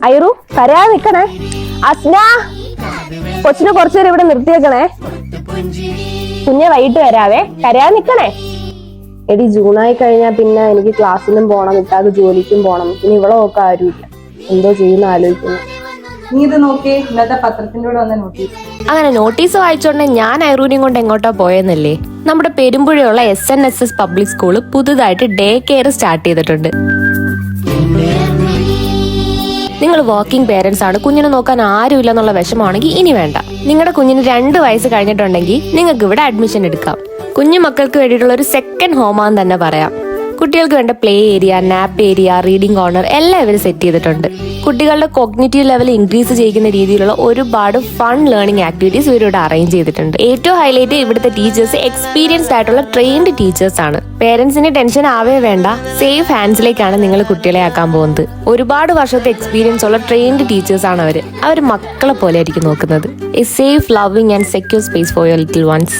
ഐറു കരയാതെ നിക്കണേ. അസ്ന കൊച്ചിനെ കുറച്ചുനേരം ഇവിടെ നിർത്തിയേക്കണേ. കുഞ്ഞെ വൈകിട്ട് വരാവേ, കരയാതെ നിക്കണേ. എടി ജൂണായി കഴിഞ്ഞാൽ പിന്നെ എനിക്ക് ക്ലാസ്സിലും പോണം, ഇത്താക്ക് ജോലിക്കും പോണം. പിന്നെ ഇവിടെ നോക്കാൻ ആരുമില്ല. എന്തോ ചെയ്യുന്ന ആലോചിക്കുന്നു. നീ ഇത് നോക്കി, ഇന്നത്തെ പത്രത്തിന്റെ കൂടെ വന്ന നോട്ടീസ്. അങ്ങനെ നോട്ടീസ് വായിച്ചോണ്ട് ഞാൻ ഐറൂനെയും കൊണ്ട് എങ്ങോട്ടോ പോയെന്നല്ലേ. നമ്മുടെ പെരുമ്പുഴയുള്ള SNSS പബ്ലിക് സ്കൂള് പുതുതായിട്ട് ഡേ കെയർ സ്റ്റാർട്ട് ചെയ്തിട്ടുണ്ട്. നിങ്ങൾ വർക്കിംഗ് പേരൻസ് ആണ്, കുഞ്ഞിനെ നോക്കാൻ ആരുമില്ല എന്നുള്ള വിഷമമാണെങ്കിൽ ഇനി വേണ്ട. നിങ്ങളുടെ കുഞ്ഞിന് 2 വയസ്സ് കഴിഞ്ഞിട്ടുണ്ടെങ്കിൽ നിങ്ങൾക്ക് ഇവിടെ അഡ്മിഷൻ എടുക്കാം. കുഞ്ഞു മക്കൾക്ക് വേണ്ടിയിട്ടുള്ള ഒരു സെക്കൻഡ് ഹോമാന്ന് തന്നെ പറയാം. കുട്ടികൾക്ക് വേണ്ട play area, nap area, reading corner എല്ലാം ഇവർ സെറ്റ് ചെയ്തിട്ടുണ്ട്. കുട്ടികളുടെ കോഗ്നിറ്റീവ് ലെവൽ ഇൻക്രീസ് ചെയ്യുന്ന രീതിയിലുള്ള ഒരുപാട് ഫൺ ലേണിംഗ് ആക്ടിവിറ്റീസ് ഇവരിവിടെ അറേഞ്ച് ചെയ്തിട്ടുണ്ട്. ഏറ്റവും ഹൈലൈറ്റ് ഇവിടുത്തെ ടീച്ചേഴ്സ് എക്സ്പീരിയൻസ്ഡ് ആയിട്ടുള്ള ട്രെയിൻഡ് ടീച്ചേഴ്സ് ആണ്. പേരൻസിന് ടെൻഷൻ ആവേ വേണ്ട, സേഫ് ഹാൻഡ്സിലേക്കാണ് നിങ്ങൾ കുട്ടികളെ ആക്കാൻ പോകുന്നത്. ഒരുപാട് വർഷത്തെ എക്സ്പീരിയൻസ് ഉള്ള ട്രെയിൻഡ് ടീച്ചേഴ്സ് ആണ് അവർ മക്കളെ പോലെ ആയിരിക്കും നോക്കുന്നത്. A safe, loving and secure space for your little once.